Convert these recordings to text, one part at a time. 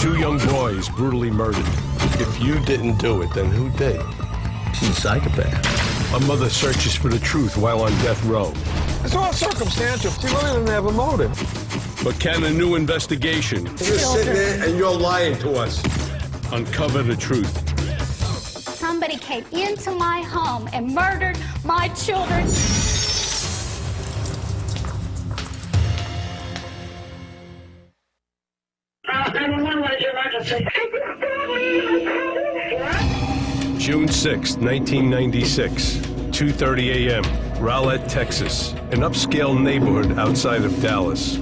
2 young boys brutally murdered. If you didn't do it, then who did? He's a psychopath. A mother searches for the truth while on death row. It's all circumstantial. She really didn't have a motive. But can a new investigation... You're sitting there and you're lying to us. ...uncover the truth? Somebody came into my home and murdered my children. June 6, 1996, 2:30 a.m., Rowlett, Texas, an upscale neighborhood outside of Dallas.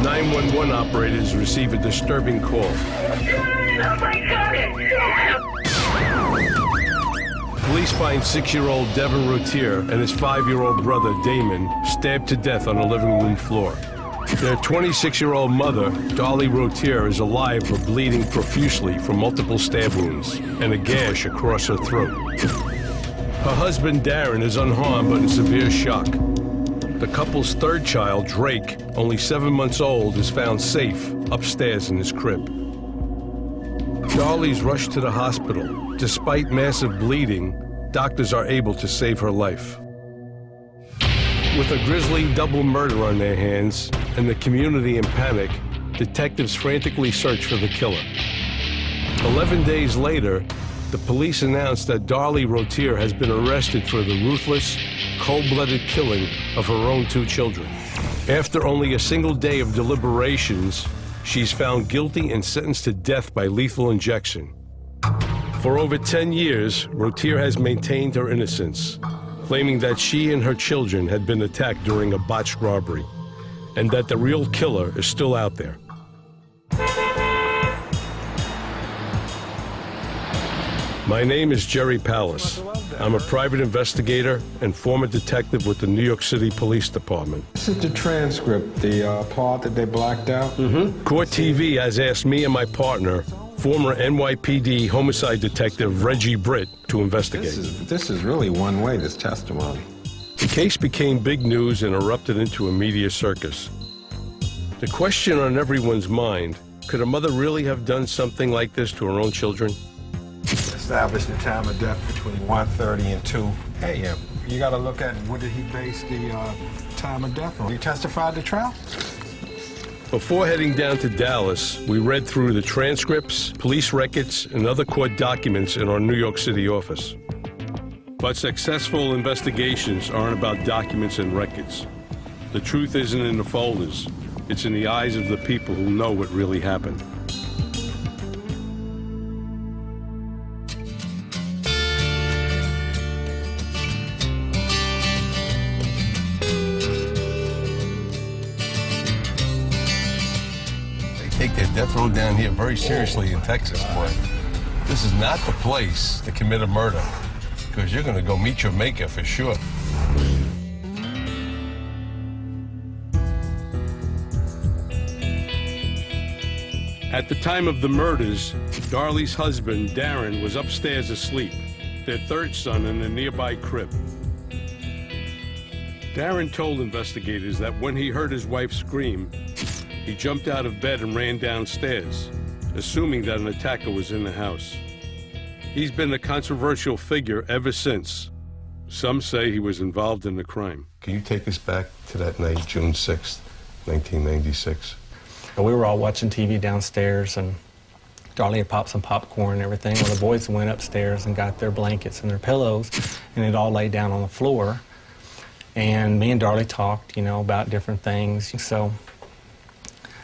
911 operators receive a disturbing call. Police find 6-year-old Darin Routier and his 5-year-old brother, Damon, stabbed to death on the living room floor. Their 26-year-old mother, Darlie Routier, is alive but bleeding profusely from multiple stab wounds and a gash across her throat. Her husband, Darin, is unharmed but in severe shock. The couple's 3rd child, Drake, only 7 months old, is found safe upstairs in his crib. Darlie's rushed to the hospital. Despite massive bleeding, doctors are able to save her life. With a grisly double murder on their hands and the community in panic, detectives frantically search for the killer. 11 days later, the police announced that Darlie Routier has been arrested for the ruthless, cold-blooded killing of her own 2 children. After only a single day of deliberations, she's found guilty and sentenced to death by lethal injection. For over 10 years, Routier has maintained her innocence, claiming that she and her children had been attacked during a botched robbery, and that the real killer is still out there. My name is Jerry Pallas. I'm a private investigator and former detective with the New York City Police Department. This is the transcript, the part that they blacked out? Court TV has asked me and my partner, former NYPD homicide detective Reggie Britt, to investigate. This is really one way, this testimony. The case became big news and erupted into a media circus. The question on everyone's mind, could a mother really have done something like this to her own children? Established the time of death between 1:30 and 2 a.m. You got to look at what did he base the time of death on. He testified to trial? Before heading down to Dallas, we read through the transcripts, police records, and other court documents in our New York City office. But successful investigations aren't about documents and records. The truth isn't in the folders. It's in the eyes of the people who know what really happened. Take their death row down here very seriously in Texas, boy. This is not the place to commit a murder, because you're going to go meet your maker for sure. At the time of the murders, Darlie's husband, Darin, was upstairs asleep, their 3rd son in a nearby crib. Darin told investigators that when he heard his wife scream, he jumped out of bed and ran downstairs, assuming that an attacker was in the house. He's been a controversial figure ever since. Some say he was involved in the crime. Can you take us back to that night, June 6th, 1996? We were all watching TV downstairs, and Darlie had popped some popcorn and everything. Well, the boys went upstairs and got their blankets and their pillows, and it all laid down on the floor. And me and Darlie talked, you know, about different things. So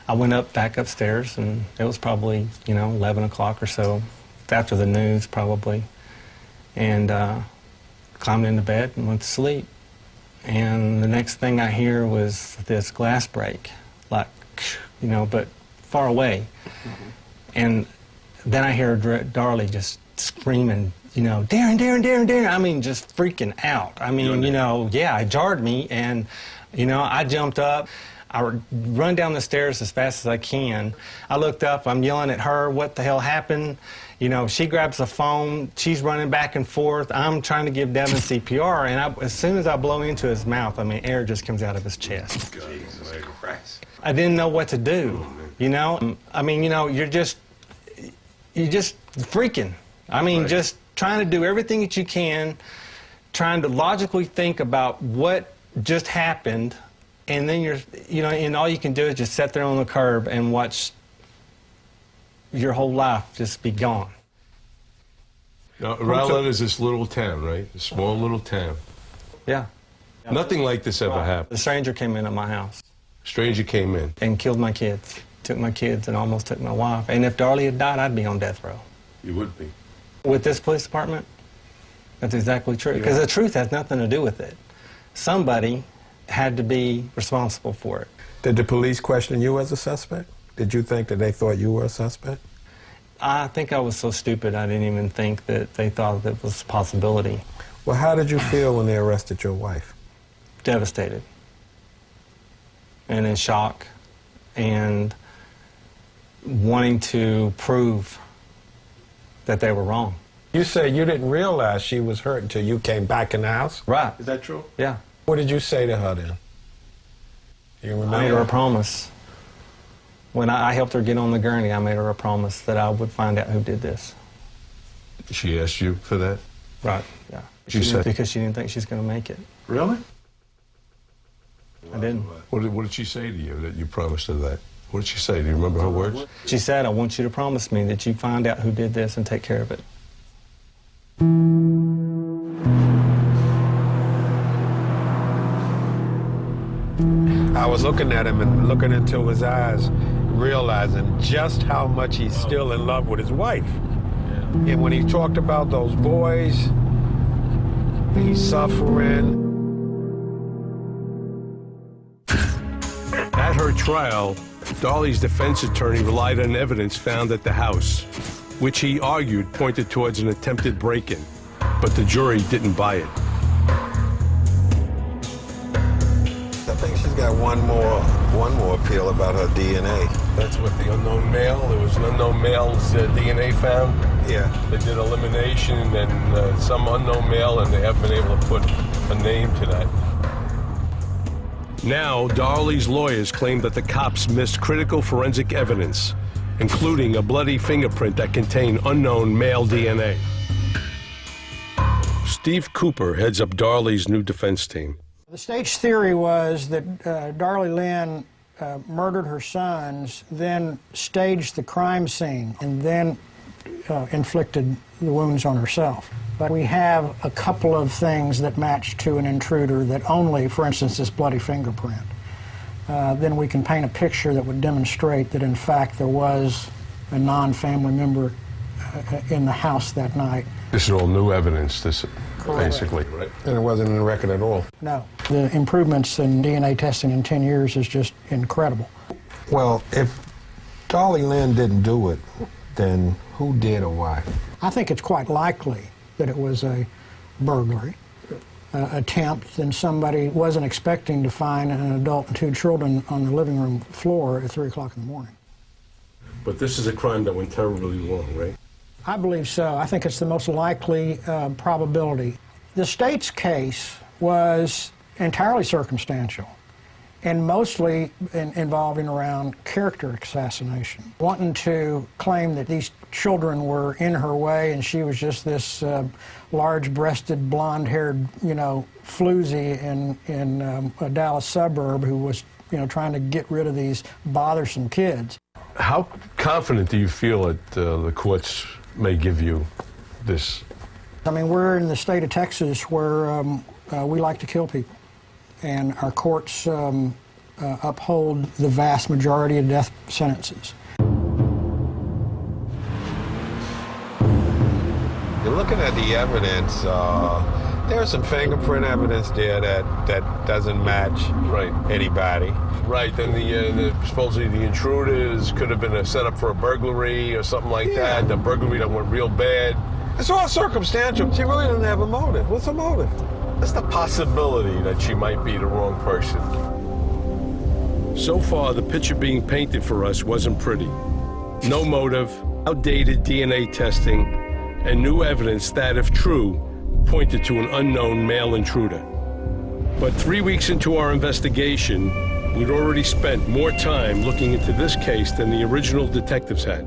I went back upstairs, and it was probably, you know, 11 o'clock or so, after the news probably, and climbed into bed and went to sleep. And the next thing I hear was this glass break, like, you know, but far away. And then I hear Darlie just screaming, you know, Darin, Darin, Darin, Darin. I mean, just freaking out. I mean, you know, yeah, it jarred me, and, you know, I jumped up. I run down the stairs as fast as I can. I looked up, I'm yelling at her, what the hell happened? You know, she grabs the phone, she's running back and forth. I'm trying to give Devin CPR, and as soon as I blow into his mouth, I mean, air just comes out of his chest. Jesus Christ. I didn't know what to do, you know? I mean, you know, you're just freaking. I mean, just trying to do everything that you can, trying to logically think about what just happened, and then you know, and all you can do is just sit there on the curb and watch your whole life just be gone. Now, Rowlett is this little town, right? A small little town. Yeah. Nothing like this ever happened. The stranger came into my house. Stranger came in. And killed my kids. Took my kids and almost took my wife. And if Darlie had died, I'd be on death row. You would be. With this police department, that's exactly true. Because the truth has nothing to do with it. Somebody had to be responsible for it. Did the police question you as a suspect? Did you think that they thought you were a suspect? I think I was so stupid I didn't even think that they thought that was a possibility. Well, how did you feel when they arrested your wife? Devastated. And in shock. And wanting to prove that they were wrong. You say you didn't realize she was hurt until you came back in the house? Right. Is that true? Yeah. What did you say to her then? You remember? I made her a promise. When I helped her get on the gurney, I made her a promise that I would find out who did this. She asked you for that? Right, yeah. She said? Because she didn't think she was going to make it. Really? I didn't. What did she say to you that you promised her that? What did she say? Do you remember her words? She said, I want you to promise me that you find out who did this and take care of it. I was looking at him and looking into his eyes, realizing just how much he's still in love with his wife. Yeah. And when he talked about those boys, he's suffering. At her trial, Darlie's defense attorney relied on evidence found at the house, which he argued pointed towards an attempted break-in, but the jury didn't buy it. I think she's got one more appeal about her DNA. That's what the unknown male, there was an unknown male's DNA found. Yeah. They did elimination and some unknown male, and they haven't been able to put a name to that. Now, Darlie's lawyers claim that the cops missed critical forensic evidence, including a bloody fingerprint that contained unknown male DNA. Steve Cooper heads up Darlie's new defense team. The state's theory was that Darlie Lynn murdered her sons, then staged the crime scene, and then inflicted the wounds on herself. But we have a couple of things that match to an intruder that only, for instance, this bloody fingerprint. Then we can paint a picture that would demonstrate that, in fact, there was a non-family member in the house that night. This is all new evidence, basically, right? And it wasn't in the record at all. No. The improvements in DNA testing in 10 years is just incredible. Well, if Darlie Lynn didn't do it, then who did or why? I think it's quite likely that it was a burglary attempt, and somebody wasn't expecting to find an adult and two children on the living room floor at 3 o'clock in the morning. But this is a crime that went terribly wrong, right? I believe so. I think it's the most likely probability. The state's case was entirely circumstantial and mostly involving around character assassination, wanting to claim that these children were in her way and she was just this large-breasted, blonde-haired, floozy in a Dallas suburb who was, trying to get rid of these bothersome kids. How confident do you feel that the courts may give you this? I mean, we're in the state of Texas where we like to kill people, and our courts uphold the vast majority of death sentences. You're looking at the evidence. There's some fingerprint evidence there that doesn't match anybody. Right, and supposedly the intruders could have been a setup for a burglary or something like that. The burglary that went real bad. It's all circumstantial. She really doesn't have a motive. What's the motive? That's the possibility that she might be the wrong person. So far, the picture being painted for us wasn't pretty. No motive, outdated DNA testing, and new evidence that, if true, pointed to an unknown male intruder. But 3 weeks into our investigation, we'd already spent more time looking into this case than the original detectives had.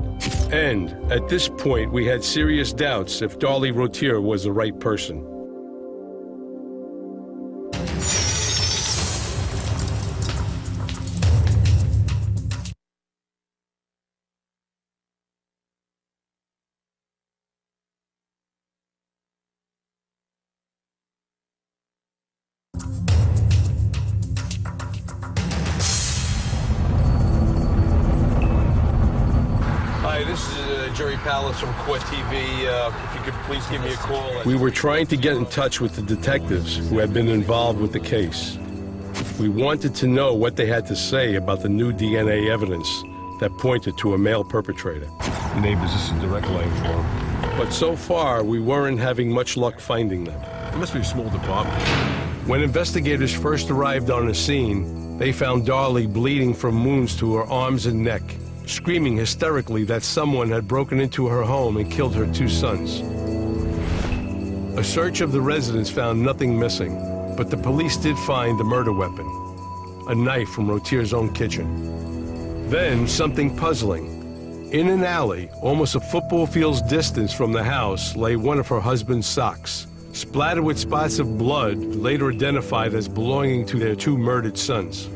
And at this point, we had serious doubts if Darlie Routier was the right person. From Court TV, if you could please give me a call. We were trying to get in touch with the detectives who had been involved with the case. We wanted to know what they had to say about the new DNA evidence that pointed to a male perpetrator. Neighbors, this is a direct line for them. But so far, we weren't having much luck finding them. It must be a small department. When investigators first arrived on the scene, they found Darlie bleeding from wounds to her arms and neck, screaming hysterically that someone had broken into her home and killed her 2 sons. A search of the residence found nothing missing, but the police did find the murder weapon, a knife from Routier's own kitchen. Then something puzzling. In an alley, almost a football field's distance from the house, lay one of her husband's socks, splattered with spots of blood later identified as belonging to their 2 murdered sons.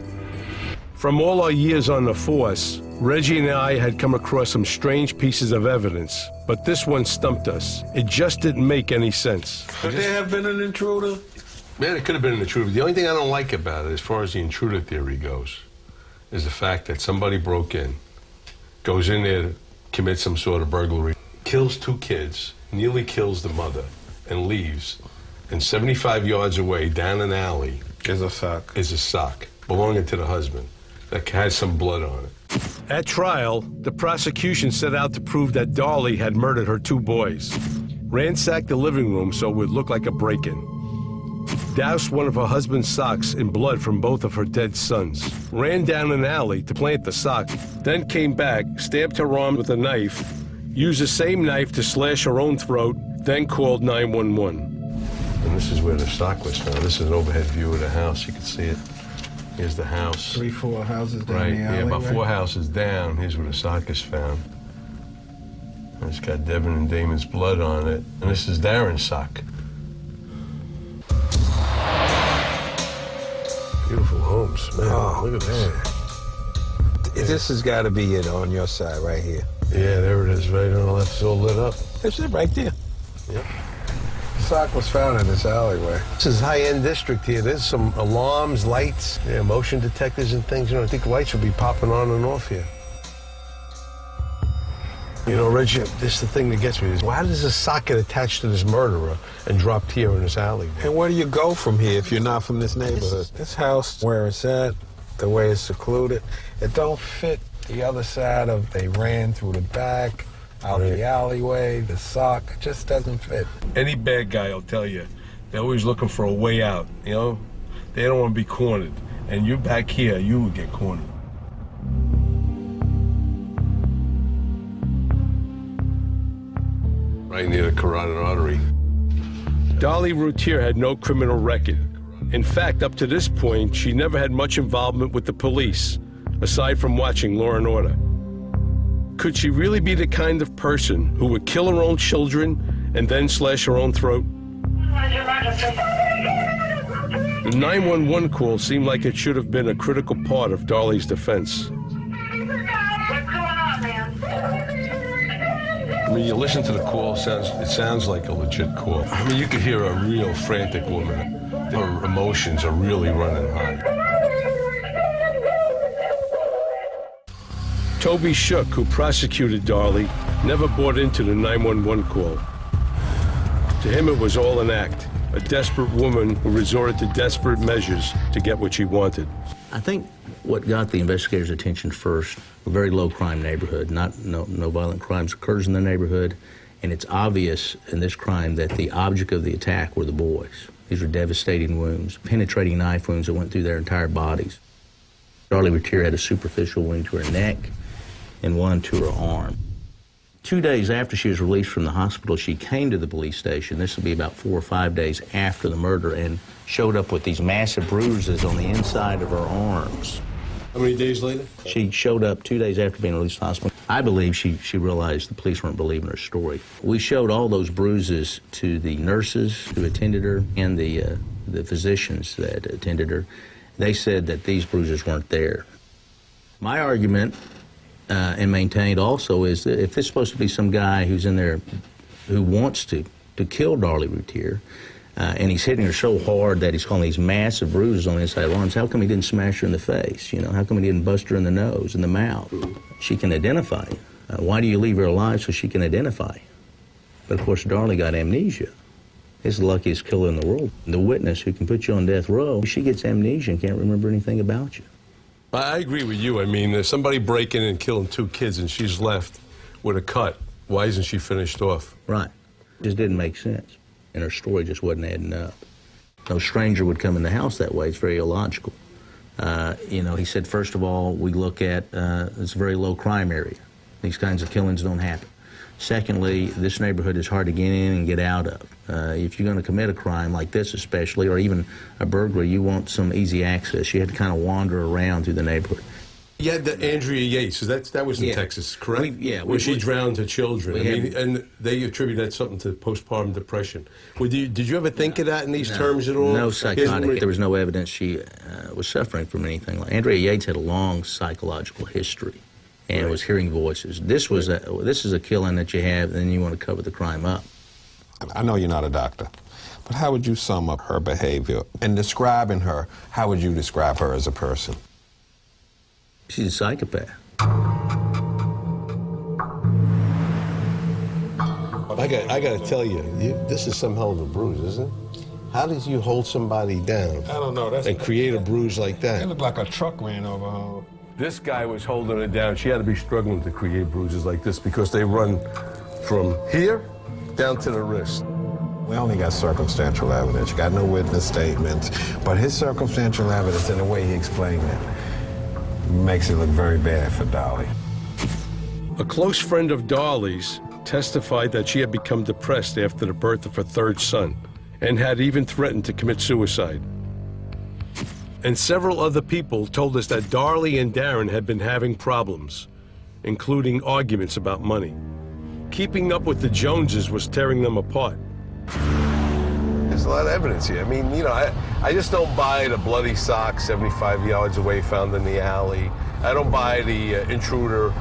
From all our years on the force, Reggie and I had come across some strange pieces of evidence, but this one stumped us. It just didn't make any sense. Could there have been an intruder? Man, it could have been an intruder. The only thing I don't like about it, as far as the intruder theory goes, is the fact that somebody broke in, goes in there to commit some sort of burglary, kills 2 kids, nearly kills the mother, and leaves. And 75 yards away, down an alley, Is a sock belonging to the husband that has some blood on it. At trial, the prosecution set out to prove that Darlie had murdered her 2 boys, ransacked the living room so it would look like a break-in, doused one of her husband's socks in blood from both of her dead sons, ran down an alley to plant the sock, then came back, stabbed her arm with a knife, used the same knife to slash her own throat, then called 911. And this is where the sock was found. This is an overhead view of the house. You can see it. Here's the house. 3, 4 houses down right, the alleyway. Yeah, about 4 houses down. Here's where the sock is found. And it's got Devin and Damon's blood on it. And this is Darin's sock. Beautiful homes, man. Oh, look at this. This has got to be it on your side right here. Yeah, there it is, right on the left. It's all lit up. That's it right there. Yep. Sock was found in this alleyway. This is high-end district here. There's some alarms, lights, motion detectors and things. You know, I think lights would be popping on and off here. You know, Reggie, this is the thing that gets me. Why does a sock get attached to this murderer and dropped here in this alley? And where do you go from here if you're not from this neighborhood? This house, where it's at, the way it's secluded, it don't fit the other side of they ran through the back, out the alleyway, the sock, it just doesn't fit. Any bad guy will tell you, they're always looking for a way out, you know? They don't want to be cornered. And you back here, you would get cornered. Right near the carotid artery. Darlie Routier had no criminal record. In fact, up to this point, she never had much involvement with the police, aside from watching Law and Order. Could she really be the kind of person who would kill her own children and then slash her own throat? The 911 call seemed like it should have been a critical part of Darlie's defense. I mean, you listen to the call, it sounds like a legit call. I mean, you could hear a real frantic woman. Her emotions are really running high. Toby Shook, who prosecuted Darlie, never bought into the 911 call. To him, it was all an act, a desperate woman who resorted to desperate measures to get what she wanted. I think what got the investigators' attention first, a very low crime neighborhood, no violent crimes occurs in the neighborhood, and it's obvious in this crime that the object of the attack were the boys. These were devastating wounds, penetrating knife wounds that went through their entire bodies. Darlie Routier had a superficial wound to her neck and one to her arm. 2 days after she was released from the hospital, she came to the police station. This would be about 4 or 5 days after the murder, and showed up with these massive bruises on the inside of her arms. How many days later? She showed up 2 days after being released from the hospital. I believe she realized the police weren't believing her story. We showed all those bruises to the nurses who attended her and the physicians that attended her. They said that these bruises weren't there. My argument, and maintained also, is that if this is supposed to be some guy who's in there who wants to kill Darlie Routier, and he's hitting her so hard that he's causing these massive bruises on the inside of her arms, how come he didn't smash her in the face? You know, how come he didn't bust her in the nose, in the mouth? She can identify. Why do you leave her alive? So she can identify. But of course, Darlie got amnesia. He's the luckiest killer in the world. The witness who can put you on death row, she gets amnesia and can't remember anything about you. I agree with you. I mean, there's somebody breaking in and killing 2 kids and she's left with a cut. Why isn't she finished off? Right. It just didn't make sense. And her story just wasn't adding up. No stranger would come in the house that way. It's very illogical. You know, he said, first of all, we look at, it's a very low crime area. These kinds of killings don't happen. Secondly, this neighborhood is hard to get in and get out of. If you're going to commit a crime like this especially, or even a burglary, you want some easy access. You had to kind of wander around through the neighborhood. You had the Andrea Yates, that was in Texas, correct? Where she drowned her children. I mean, and they attribute that something to postpartum depression. Did you ever think of that in these terms at all? No psychotic. There was no evidence she was suffering from anything like. Andrea Yates had a long psychological history and was hearing voices. This is a killing that you have, and then you want to cover the crime up. I know you're not a doctor, but how would you sum up her behavior? And describing her, how would you describe her as a person? She's a psychopath. I got to tell you, this is some hell of a bruise, isn't it? How did you hold somebody down? I don't know. And create a bruise like that? It looked like a truck ran over her. This guy was holding her down. She had to be struggling to create bruises like this because they run from here down to the wrist. We only got circumstantial evidence. You got no witness statements. But his circumstantial evidence and the way he explained it makes it look very bad for Darlie. A close friend of Darlie's testified that she had become depressed after the birth of her 3rd son and had even threatened to commit suicide. And several other people told us that Darlie and Darin had been having problems, including arguments about money. Keeping up with the Joneses was tearing them apart. There's a lot of evidence here. I mean, you know, I just don't buy the bloody sock 75 yards away found in the alley. I don't buy the intruder,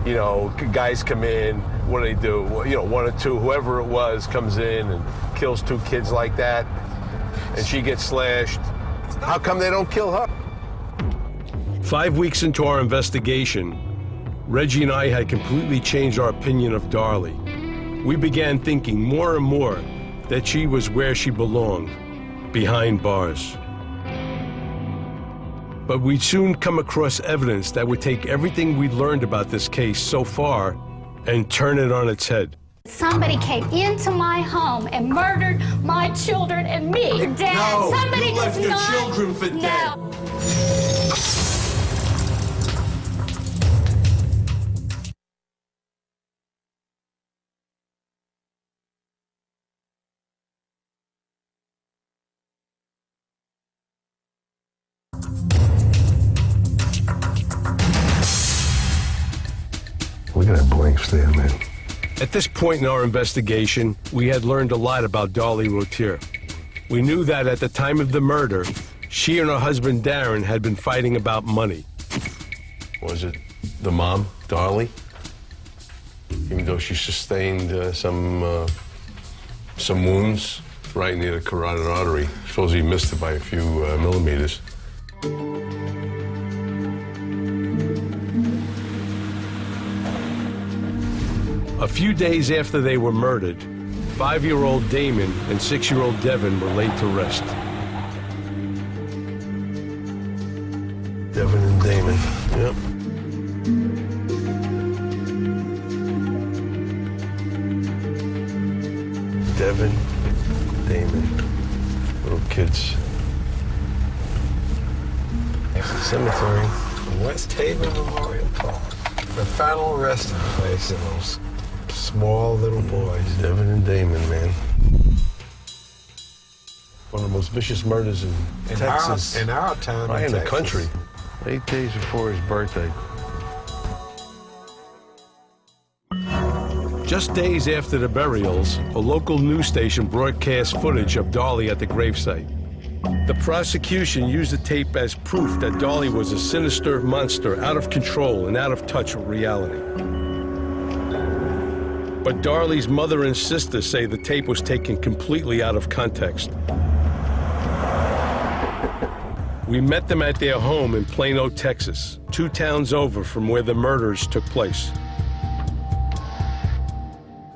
you know, guys come in, what do they do? You know, 1 or 2, whoever it was, comes in and kills 2 kids like that, and she gets slashed. How come they don't kill her? 5 weeks into our investigation, Reggie and I had completely changed our opinion of Darlie. We began thinking more and more that she was where she belonged, behind bars. But we'd soon come across evidence that would take everything we'd learned about this case so far and turn it on its head. Somebody came into my home and murdered my children and me. Dad, No, somebody you left does your not children for dead. know. Look at that blank stare, man. At this point in our investigation, we had learned a lot about Darlie Routier. We knew that at the time of the murder, she and her husband Darin had been fighting about money. Was it the mom, Darlie? Even though she sustained some wounds right near the carotid artery. Suppose he missed it by a few millimeters. A few days after they were murdered, 5-year-old Damon and 6-year-old Devin were laid to rest. Devin and Damon, yep. Devin, Damon, little kids. Cemetery. West Haven Memorial Park. The final resting place of those small little boys. Darin and Damon, man. One of the most vicious murders in Texas. In our town, right in the Texas. country. 8 days before his birthday. Just days after the burials, a local news station broadcast footage of Darlie at the gravesite. The prosecution used the tape as proof that Darlie was a sinister monster, out of control and out of touch with reality. But Darlie's mother and sister say the tape was taken completely out of context. We met them at their home in Plano, Texas, 2 towns over from where the murders took place.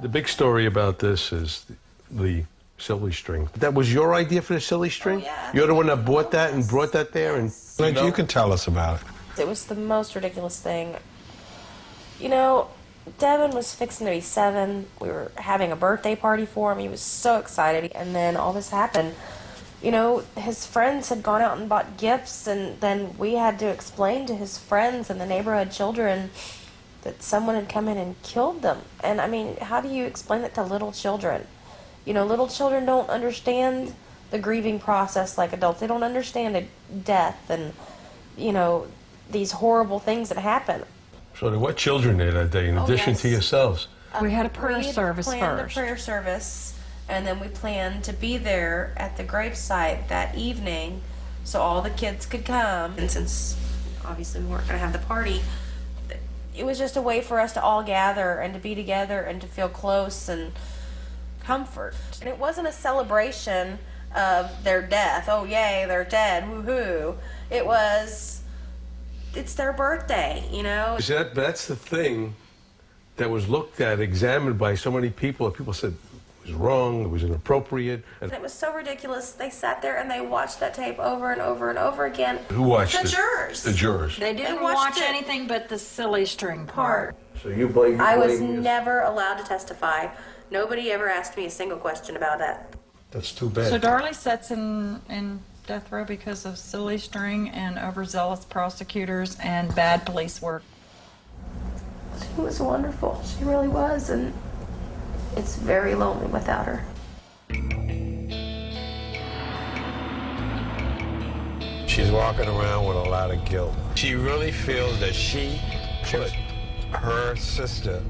The big story about this is the silly string. That was your idea for the silly string? Oh, yeah. You're the one that bought that and brought that there? And You can tell us about it. It was the most ridiculous thing. You know, Devin was fixing to be 7. We were having a birthday party for him. He was so excited. And then all this happened. You know, his friends had gone out and bought gifts, and then we had to explain to his friends and the neighborhood children that someone had come in and killed them. And I mean, how do you explain that to little children? You know, little children don't understand the grieving process like adults. They don't understand death and, you know, these horrible things that happen. So there were children there that day, in addition to yourselves? We had a prayer service We planned first. a prayer service, and then we planned to be there at the gravesite that evening so all the kids could come. And since obviously we weren't going to have the party, it was just a way for us to all gather and to be together and to feel close and comfort. And it wasn't a celebration of their death. Oh, yay, they're dead, woohoo. It was, it's their birthday, you know? That's the thing that was looked at, examined by so many people, and people said it was wrong, it was inappropriate. And it was so ridiculous. They sat there and they watched that tape over and over and over again. Who watched it? The jurors. The jurors. They didn't watched watch it. anything but the silly string part. So you blame I was never allowed to testify. Nobody ever asked me a single question about that. That's too bad. So Darlie sits in death row because of silly string and overzealous prosecutors and bad police work. She was wonderful. She really was, and it's very lonely without her. She's walking around with a lot of guilt. She really feels that she put her sister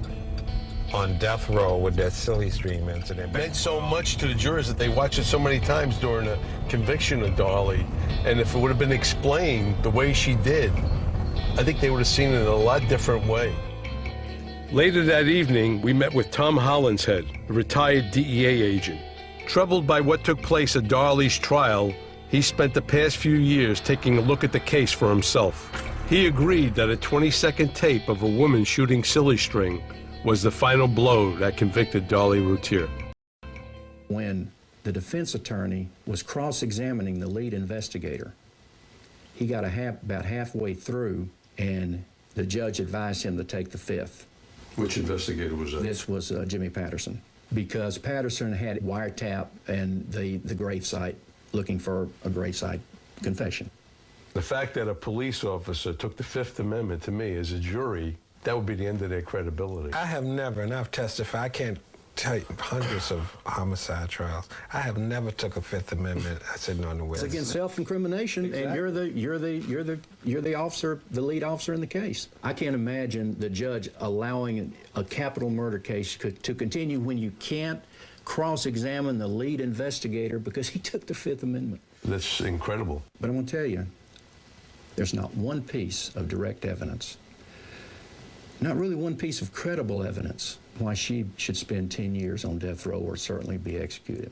on death row with that silly stream incident. It meant so much to the jurors that they watched it so many times during the conviction of Darlie, and if it would have been explained the way she did, I think they would have seen it in a lot different way. Later that evening, we met with Tom Hollinshead, a retired DEA agent. Troubled by what took place at Darlie's trial, he spent the past few years taking a look at the case for himself. He agreed that a 20-second tape of a woman shooting silly string was the final blow that convicted Darlie Routier. When the defense attorney was cross-examining the lead investigator, he got about halfway through, and the judge advised him to take the 5th. Which investigator was that? This was Jimmy Patterson, because Patterson had wiretap and the gravesite, looking for a gravesite confession. The fact that a police officer took the Fifth Amendment, to me, as a jury, that would be the end of their credibility. I have never, and I've testified, I can't tell you hundreds of homicide trials. I have never took a Fifth Amendment. I said no to witness. It's against self-incrimination, exactly. And you're the officer, the lead officer in the case. I can't imagine the judge allowing a capital murder case to continue when you can't cross-examine the lead investigator because he took the Fifth Amendment. That's incredible. But I'm going to tell you, there's not one piece of direct evidence, not really one piece of credible evidence, why she should spend 10 years on death row or certainly be executed.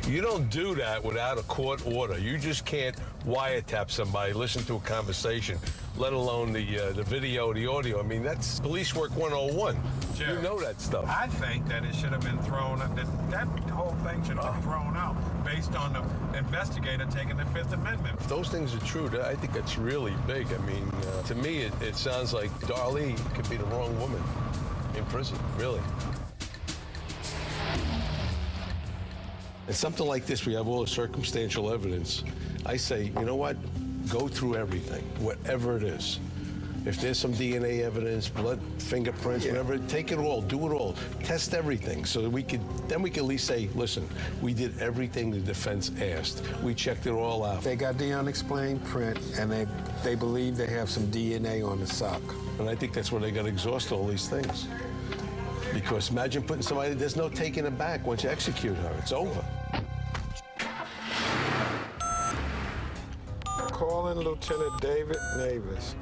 You don't do that without a court order. You just can't wiretap somebody, listen to a conversation, let alone the video, the audio. I mean, that's police work 101. Jerry, you know that stuff. I think that it should have been thrown out, that whole thing should have been thrown out based on the investigator taking the Fifth Amendment. If those things are true, I think that's really big. I mean, to me, it sounds like Darlie could be the wrong woman in prison, really. And something like this, we have all the circumstantial evidence. I say, you know what? Go through everything, whatever it is. If there's some DNA evidence, blood, fingerprints, whatever, take it all, do it all, test everything, so that we could at least say, listen, we did everything the defense asked. We checked it all out. They got the unexplained print, and they believe they have some DNA on the sock. And I think that's where they got to exhaust all these things. Because imagine putting somebody, there's no taking it back once you execute her. It's over. Calling Lieutenant David Navis.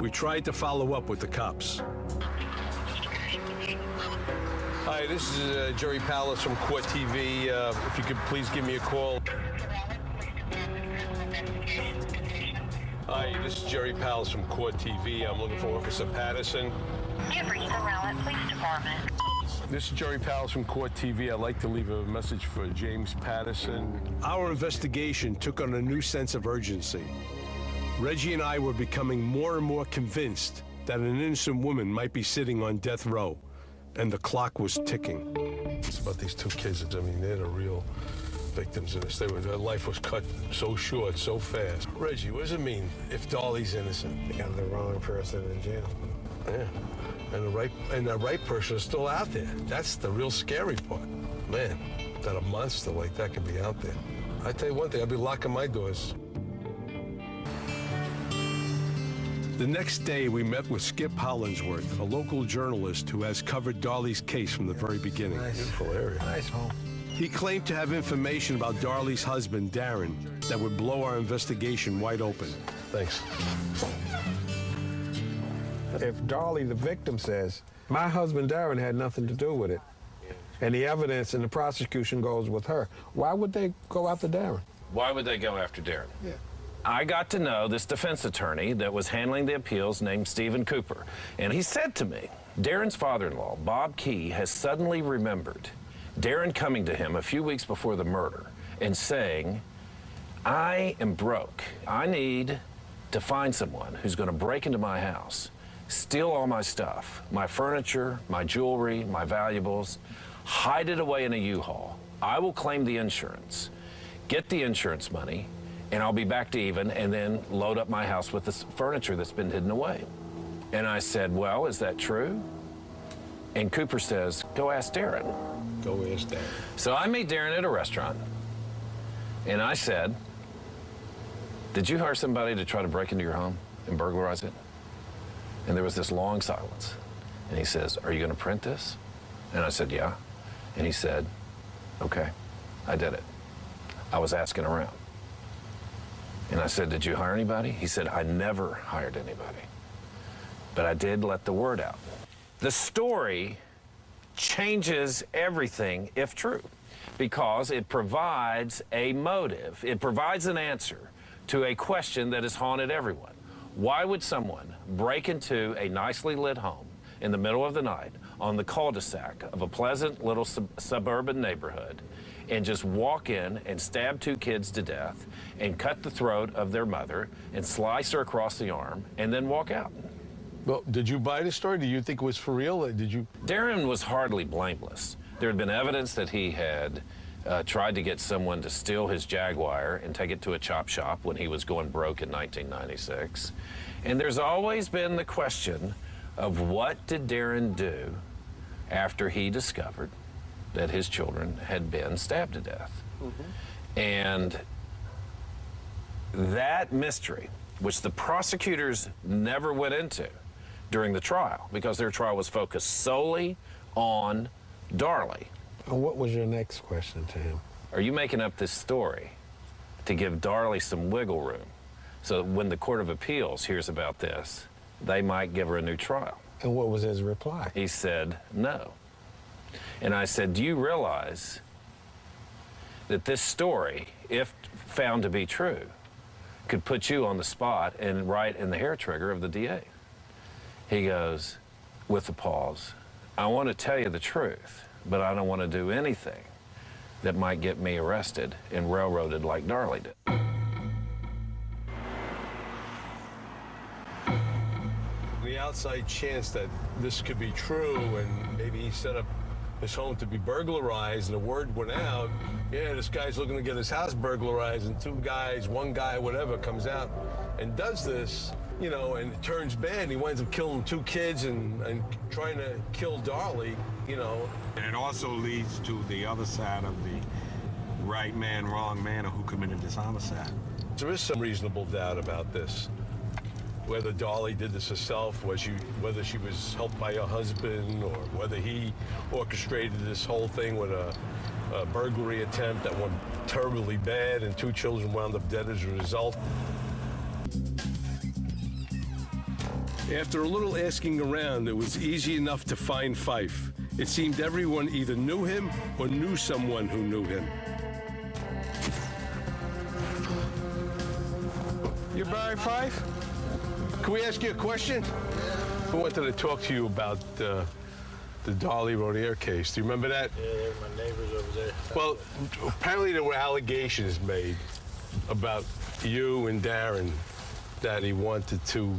We tried to follow up with the cops. Hi, this is Jerry Palace from Court TV. If you could please give me a call. Hi, this is Jerry Palace from Court TV. I'm looking for Officer Patterson. You've reached the Rowlett Police Department. This is Jerry Palace from Court TV. I'd like to leave a message for James Patterson. Our investigation took on a new sense of urgency. Reggie and I were becoming more and more convinced that an innocent woman might be sitting on death row, and the clock was ticking. It's about these two kids. I mean, they're the real victims of this. Their life was cut so short, so fast. Reggie, what does it mean if Darlie's innocent? They got the wrong person in jail. Yeah, and the right person is still out there. That's the real scary part. Man, that a monster like that could be out there. I tell you one thing, I'd be locking my doors. The next day, we met with Skip Hollingsworth, a local journalist who has covered Darlie's case from the very beginning. Nice. Beautiful area. Nice home. He claimed to have information about Darlie's husband, Darin, that would blow our investigation wide open. Thanks. If Darlie, the victim, says, my husband Darin had nothing to do with it, and the evidence and the prosecution goes with her, why would they go after Darin? Why would they go after Darin? Yeah. I got to know this defense attorney that was handling the appeals named Stephen Cooper, and he said to me, Darin's father-in-law, Bob Key, has suddenly remembered Darin coming to him a few weeks before the murder and saying, I am broke. I need to find someone who's going to break into my house, steal all my stuff, my furniture, my jewelry, my valuables, hide it away in a U-Haul. I will claim the insurance, get the insurance money, and I'll be back to even, and then load up my house with this furniture that's been hidden away. And I said, well, is that true? And Cooper says, go ask Darin. Go ask Darin. So I meet Darin at a restaurant, and I said, did you hire somebody to try to break into your home and burglarize it? And there was this long silence. And he says, are you going to print this? And I said, yeah. And he said, okay, I did it. I was asking around. And I said, did you hire anybody? He said, I never hired anybody. But I did let the word out. The story changes everything if true, because it provides a motive. It provides an answer to a question that has haunted everyone. Why would someone break into a nicely lit home in the middle of the night on the cul-de-sac of a pleasant little suburban neighborhood and just walk in and stab two kids to death and cut the throat of their mother and slice her across the arm and then walk out? Well, did you buy the story? Do you think it was for real? Or did you? Darin was hardly blameless. There had been evidence that he had tried to get someone to steal his Jaguar and take it to a chop shop when he was going broke in 1996. And there's always been the question of what did Darin do after he discovered that his children had been stabbed to death. Mm-hmm. And that mystery, which the prosecutors never went into during the trial, because their trial was focused solely on Darlie. And what was your next question to him? Are you making up this story to give Darlie some wiggle room so that when the Court of Appeals hears about this, they might give her a new trial? And what was his reply? He said, no. And I said, do you realize that this story, if found to be true, could put you on the spot and right in the hair trigger of the DA? He goes, with a pause, I want to tell you the truth, but I don't want to do anything that might get me arrested and railroaded like Darlie did. The outside chance that this could be true and maybe he set up his home to be burglarized, and the word went out, yeah, this guy's looking to get his house burglarized, and two guys, one guy, whatever, comes out and does this, you know, and it turns bad. He winds up killing two kids and trying to kill Darlie, you know. And it also leads to the other side of the right man, wrong man, or who committed this homicide. There is some reasonable doubt about this. Whether Darlie did this herself, whether she was helped by her husband, or whether he orchestrated this whole thing with a burglary attempt that went terribly bad and two children wound up dead as a result. After a little asking around, it was easy enough to find Fife. It seemed everyone either knew him or knew someone who knew him. You're Barry Fife? Can we ask you a question? I wanted to talk to you about the Darlie Routier case. Do you remember that? Yeah, they're my neighbors over there. Well, apparently there were allegations made about you and Darin that he wanted to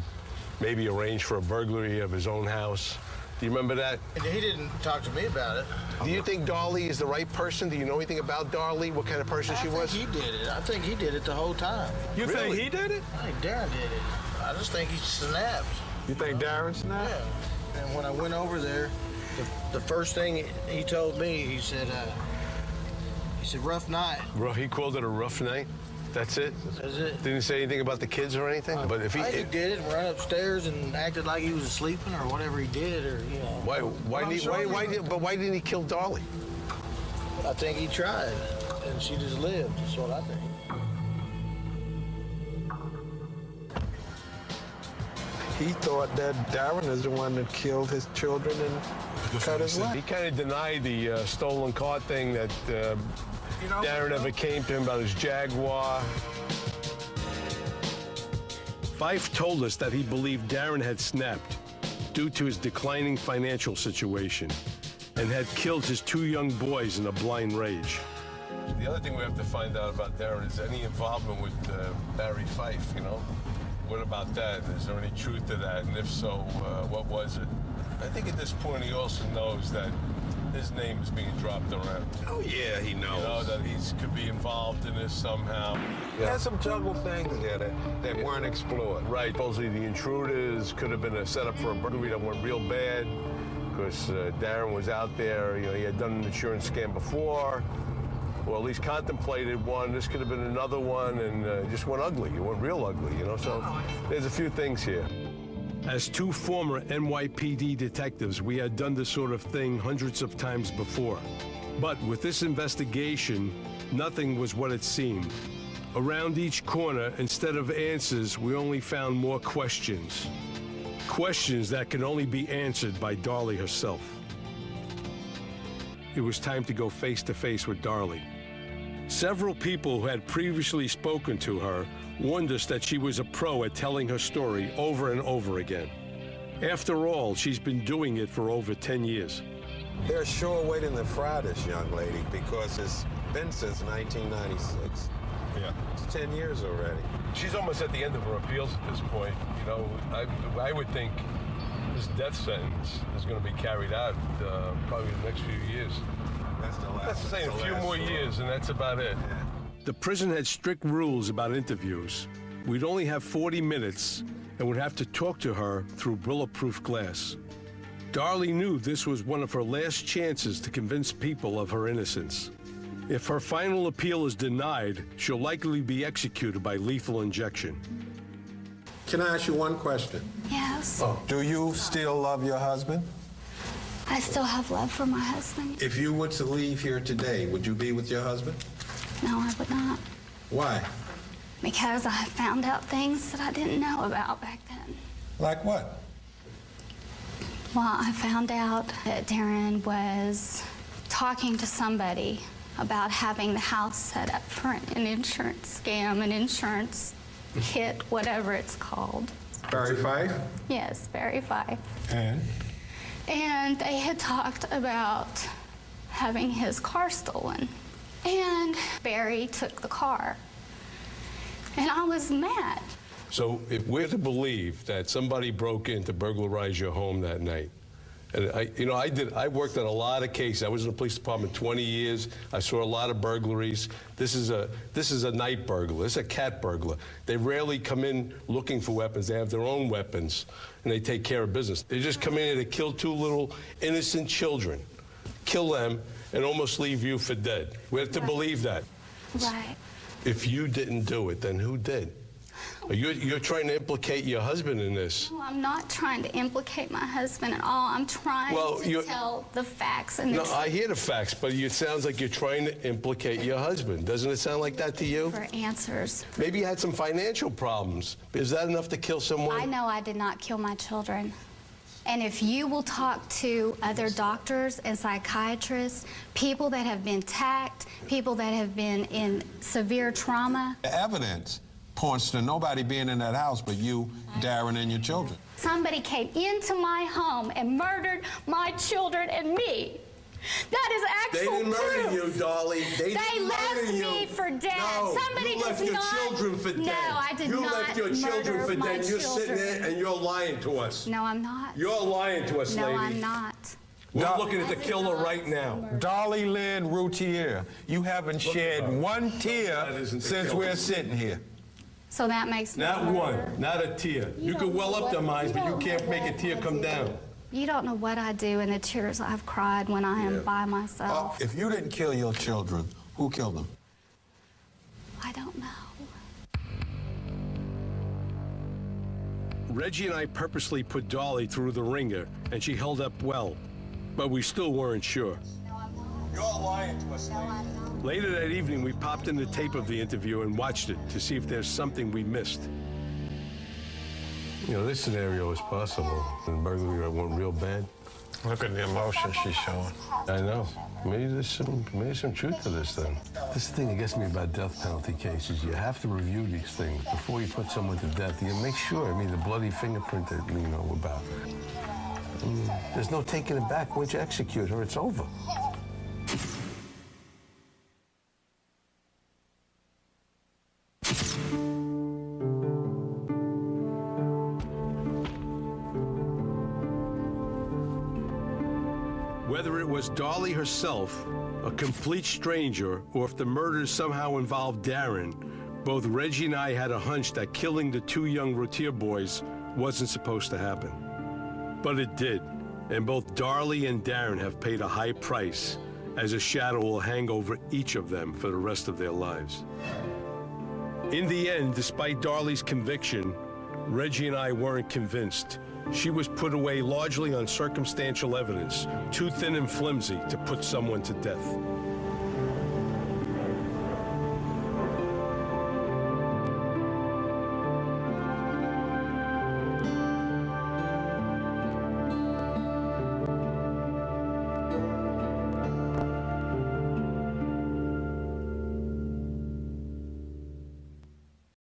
maybe arrange for a burglary of his own house. Do you remember that? He didn't talk to me about it. Do you think Darlie is the right person? Do you know anything about Darlie? What kind of person she was? I think he did it. I think he did it the whole time. You think he did it? I think Darin did it. I just think he snapped. You think Darin snapped? Yeah. And when I went over there, the first thing he told me, he said, rough night. He called it a rough night? That's it? That's it. Didn't he say anything about the kids or anything? But if he did it, ran upstairs and acted like he was sleeping or whatever he did, or you know. Why didn't he kill Darlie? I think he tried, and she just lived. That's what I think. He thought that Darin is the one that killed his children and cut his wife. He kind of denied the stolen car thing that Darin ever came to him about his Jaguar. Fife told us that he believed Darin had snapped due to his declining financial situation and had killed his two young boys in a blind rage. The other thing we have to find out about Darin is any involvement with Barry Fife, you know? What about that? Is there any truth to that? And if so, what was it? I think at this point he also knows that his name is being dropped around. Oh, yeah, he knows. You know, that he could be involved in this somehow. There's some juggle things there that weren't explored. Right. Supposedly the intruders could have been a setup for a burglary that went real bad because Darin was out there. You know, he had done an insurance scam before, or at least contemplated one. This could have been another one, and it just went ugly. It went real ugly, you know? So there's a few things here. As two former NYPD detectives, we had done this sort of thing hundreds of times before. But with this investigation, nothing was what it seemed. Around each corner, instead of answers, we only found more questions. Questions that can only be answered by Darlie herself. It was time to go face to face with Darlie. Several people who had previously spoken to her warned us that she was a pro at telling her story over and over again. After all, she's been doing it for over 10 years. They're sure waiting to fry this young lady because it's been since 1996. Yeah. It's 10 years already. She's almost at the end of her appeals at this point. You know, I would think this death sentence is going to be carried out probably in the next few years. That's saying a few more years, and that's about it. Yeah. The prison had strict rules about interviews. We'd only have 40 minutes and would have to talk to her through bulletproof glass. Darlie knew this was one of her last chances to convince people of her innocence. If her final appeal is denied, she'll likely be executed by lethal injection. Can I ask you one question? Yes. Do you still love your husband? I still have love for my husband. If you were to leave here today, would you be with your husband? No, I would not. Why? Because I found out things that I didn't know about back then. Like what? Well, I found out that Darin was talking to somebody about having the house set up for an insurance scam, an insurance hit, whatever it's called. Barry Fife? Yes, Barry Fife. And they had talked about having his car stolen. And Barry took the car. And I was mad. So if we're to believe that somebody broke in to burglarize your home that night, And I worked on a lot of cases. I was in the police department 20 years. I saw a lot of burglaries. This is a night burglar. This is a cat burglar. They rarely come in looking for weapons. They have their own weapons, and they take care of business. They just come in here to kill two little innocent children, kill them, and almost leave you for dead. We have to believe that. Right. If you didn't do it, then who did? You're trying to implicate your husband in this. Well, I'm not trying to implicate my husband at all. I'm trying to tell the facts. And no, I hear the facts, but it sounds like you're trying to implicate your husband. Doesn't it sound like that to you? For answers. Maybe you had some financial problems. Is that enough to kill someone? I know I did not kill my children. And if you will talk to other doctors and psychiatrists, people that have been attacked, people that have been in severe trauma. The evidence points to nobody being in that house but you, Darin, and your children. Somebody came into my home and murdered my children and me. That is actual They didn't murder proof. you, Darlie. They didn't left murder me you. for dead. No, Somebody you left does your not. children for dead. No, I did not. You left your children murder for my dead. You're sitting children. there and you're lying to us. No, I'm not. You're lying to us, no, lady. No, I'm not. We're looking at the killer right now. Darlie Lynn Routier, you haven't shed one tear since we're sitting here. So that makes me Not murder. one, not a tear. You can well up their minds, but you can't make a tear come down. You don't know what I do and the tears I've cried when I am by myself. If you didn't kill your children, who killed them? I don't know. Reggie and I purposely put Darlie through the ringer, and she held up well, but we still weren't sure. You're lying to us, Later that evening, we popped in the tape of the interview and watched it to see if there's something we missed. You know, this scenario is possible. The burglary went real bad. Look at the emotion she's showing. I know. Maybe there's some truth to this thing. This thing that gets me about death penalty cases, you have to review these things before you put someone to death. You make sure. I mean, the bloody fingerprint that we know about. I mean, there's no taking it back. Once you execute her, it's over. Whether it was Darlie herself, a complete stranger, or if the murders somehow involved Darin, both Reggie and I had a hunch that killing the two young Routier boys wasn't supposed to happen. But it did, and both Darlie and Darin have paid a high price, as a shadow will hang over each of them for the rest of their lives. In the end, despite Darlie's conviction, Reggie and I weren't convinced. She was put away largely on circumstantial evidence, too thin and flimsy to put someone to death.